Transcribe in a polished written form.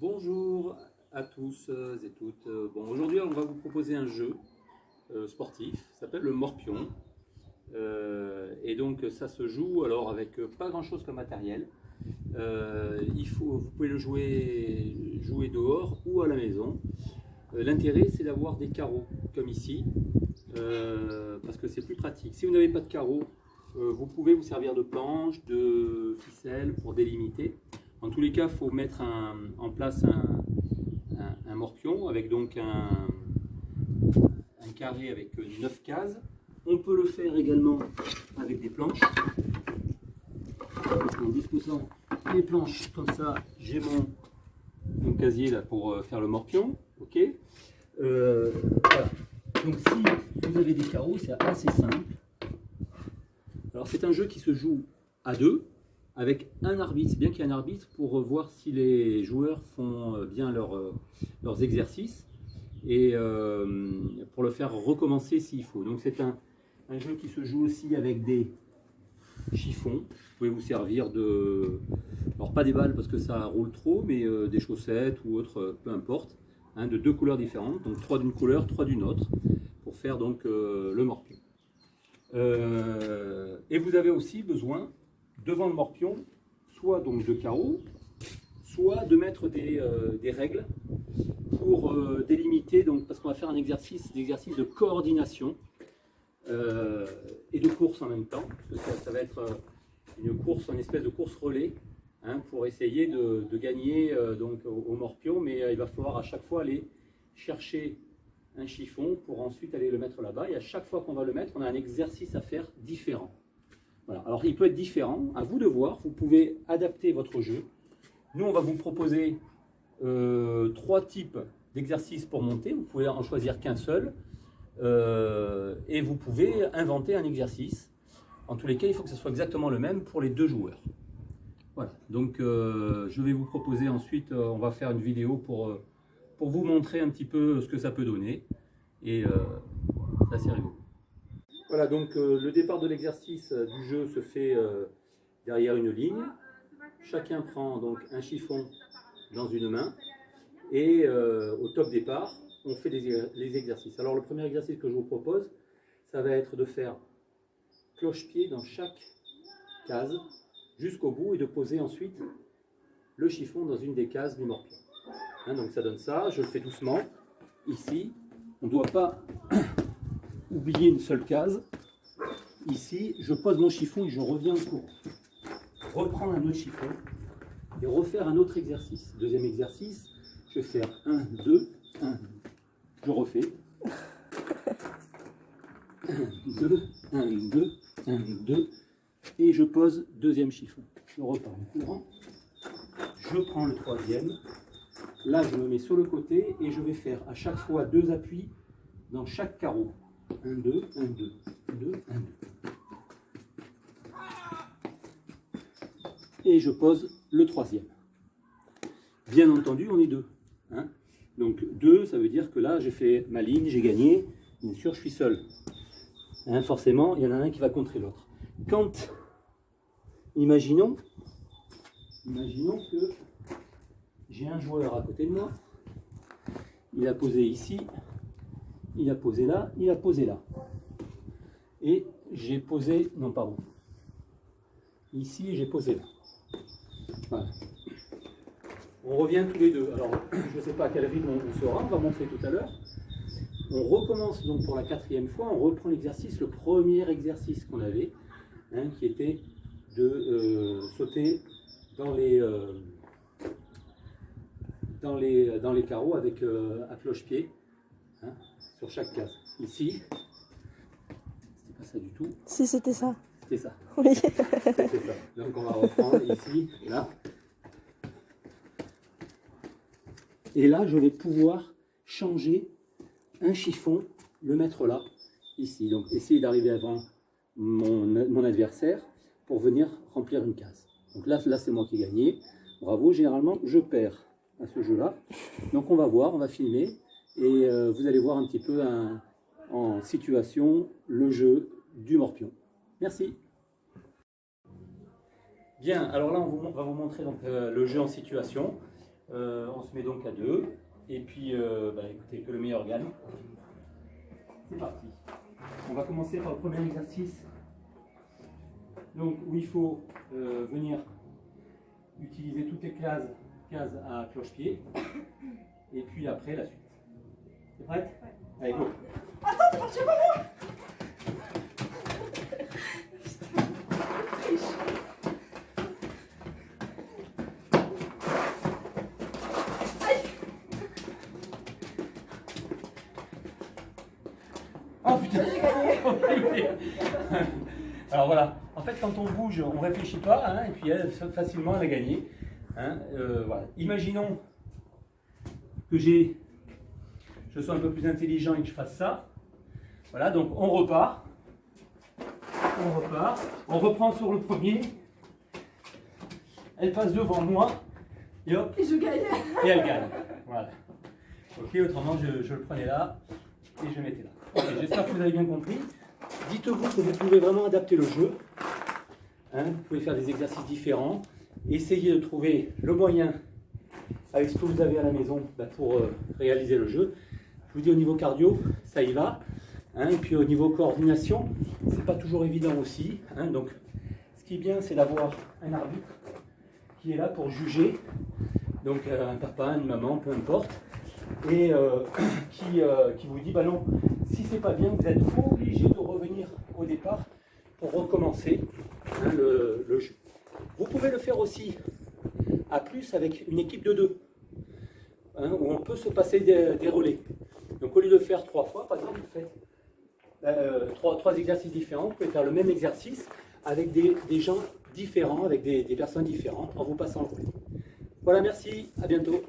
Bonjour à tous et toutes. Bon, aujourd'hui, on va vous proposer un jeu sportif, ça s'appelle le Morpion. Et donc, ça se joue alors avec pas grand-chose comme matériel. Vous pouvez le jouer dehors ou à la maison. L'intérêt, c'est d'avoir des carreaux, comme ici, parce que c'est plus pratique. Si vous n'avez pas de carreaux, vous pouvez vous servir de planches, de ficelles pour délimiter. En tous les cas, il faut mettre en place un morpion avec donc un carré avec 9 cases. On peut le faire également avec des planches. En disposant les planches comme ça, j'ai mon casier là pour faire le morpion. Ok. Voilà. Donc si vous avez des carreaux, c'est assez simple. Alors c'est un jeu qui se joue à deux, avec un arbitre. C'est bien qu'il y ait un arbitre pour voir si les joueurs font bien leurs exercices et pour le faire recommencer s'il faut. Donc c'est un jeu qui se joue aussi avec des chiffons. Vous pouvez vous servir de... Alors pas des balles parce que ça roule trop, mais des chaussettes ou autre, peu importe, hein, de deux couleurs différentes. Donc 3 d'une couleur, 3 d'une autre, pour faire donc le morpion. Et vous avez aussi besoin, devant le morpion, soit donc de carreaux, soit de mettre des règles pour délimiter, donc, parce qu'on va faire un exercice de coordination et de course en même temps. Parce que ça va être une course, une espèce de course relais, hein, pour essayer de gagner donc, au morpion, mais il va falloir à chaque fois aller chercher un chiffon pour ensuite aller le mettre là-bas. Et à chaque fois qu'on va le mettre, on a un exercice à faire différent. Voilà. Alors il peut être différent, à vous de voir, vous pouvez adapter votre jeu. Nous on va vous proposer 3 types d'exercices pour monter, vous pouvez en choisir qu'un seul, et vous pouvez inventer un exercice. En tous les cas, il faut que ce soit exactement le même pour les deux joueurs. Voilà, donc je vais vous proposer ensuite, on va faire une vidéo pour vous montrer un petit peu ce que ça peut donner, et c'est assez rigolo. Voilà, donc le départ de l'exercice du jeu se fait derrière une ligne. Chacun prend donc un chiffon dans une main et au top départ, on fait les exercices. Alors le premier exercice que je vous propose, ça va être de faire cloche-pied dans chaque case jusqu'au bout et de poser ensuite le chiffon dans une des cases du morpion. Hein, donc ça donne ça, je le fais doucement. Ici, on ne doit pas oublier une seule case. Ici, je pose mon chiffon et je reviens en courant. Reprendre un autre chiffon et refaire un autre exercice. Deuxième exercice, je vais faire 1, 2, 1, 2. Je refais. 1, 2, 1, 2, 1, 2. Et je pose deuxième chiffon. Je repars en courant. Je prends le troisième. Là, je me mets sur le côté et je vais faire à chaque fois 2 appuis dans chaque carreau. 1, 2, 1, 2, 2, 1, 2. Et je pose le troisième. Bien entendu, on est 2. Hein, donc 2, ça veut dire que là, j'ai fait ma ligne, j'ai gagné. Bien sûr, je suis seul. Hein, forcément, il y en a un qui va contrer l'autre. Quand, imaginons que j'ai un joueur à côté de moi. Il a posé ici, il a posé là, il a posé là. Et j'ai posé, non pardon, ici j'ai posé là. Voilà. On revient tous les deux. Alors, je ne sais pas à quel rythme on sera, on va montrer tout à l'heure. On recommence donc pour la 4e fois, on reprend l'exercice, le premier exercice qu'on avait, hein, qui était de sauter dans les carreaux avec à cloche-pied, hein, sur chaque case. Ici, c'était pas ça du tout. Si, c'était ça. C'était ça. Oui. C'était ça. Donc on va reprendre ici, là. Et là, je vais pouvoir changer un chiffon, le mettre là, ici. Donc essayer d'arriver avant mon adversaire pour venir remplir une case. Donc là c'est moi qui ai gagné. Bravo, généralement je perds à ce jeu-là. Donc on va voir, on va filmer et vous allez voir un petit peu en situation le jeu du morpion. Merci. Bien, alors là on va vous montrer donc, le jeu en situation. On se met donc à 2. Et puis, écoutez, que le meilleur gagne. C'est parti. On va commencer par le premier exercice. Donc, où il faut venir utiliser toutes les cases à cloche-pied. Et puis après, la suite. C'est prête? Ouais. Allez, go. Attends, t'es parti avant moi. Oh putain. Alors voilà, en fait quand on bouge, on ne réfléchit pas, hein, et puis elle, facilement elle a gagné. Hein, voilà. Imaginons que je sois un peu plus intelligent et que je fasse ça. Voilà, donc on repart. On reprend sur le premier. Elle passe devant moi. Et hop. Et je gagne. Et elle gagne. Voilà. Ok, autrement je le prenais là et je le mettais là. Ok, j'espère que vous avez bien compris. Dites-vous que vous pouvez vraiment adapter le jeu. Hein, vous pouvez faire des exercices différents. Essayez de trouver le moyen avec ce que vous avez à la maison pour réaliser le jeu. Je vous dis au niveau cardio, ça y va. Hein, et puis au niveau coordination, c'est pas toujours évident aussi. Hein, donc ce qui est bien, c'est d'avoir un arbitre qui est là pour juger. Donc un papa, une maman, peu importe. Et qui vous dit, bah non, si c'est pas bien, vous êtes obligé de revenir au départ pour recommencer le jeu. Vous pouvez le faire aussi à plus avec une équipe de 2, hein, où on peut se passer des relais. Donc au lieu de faire 3 fois, par exemple, vous faites 3 exercices différents, vous pouvez faire le même exercice avec des gens différents, avec des personnes différentes, en vous passant le relais. Voilà, merci, à bientôt.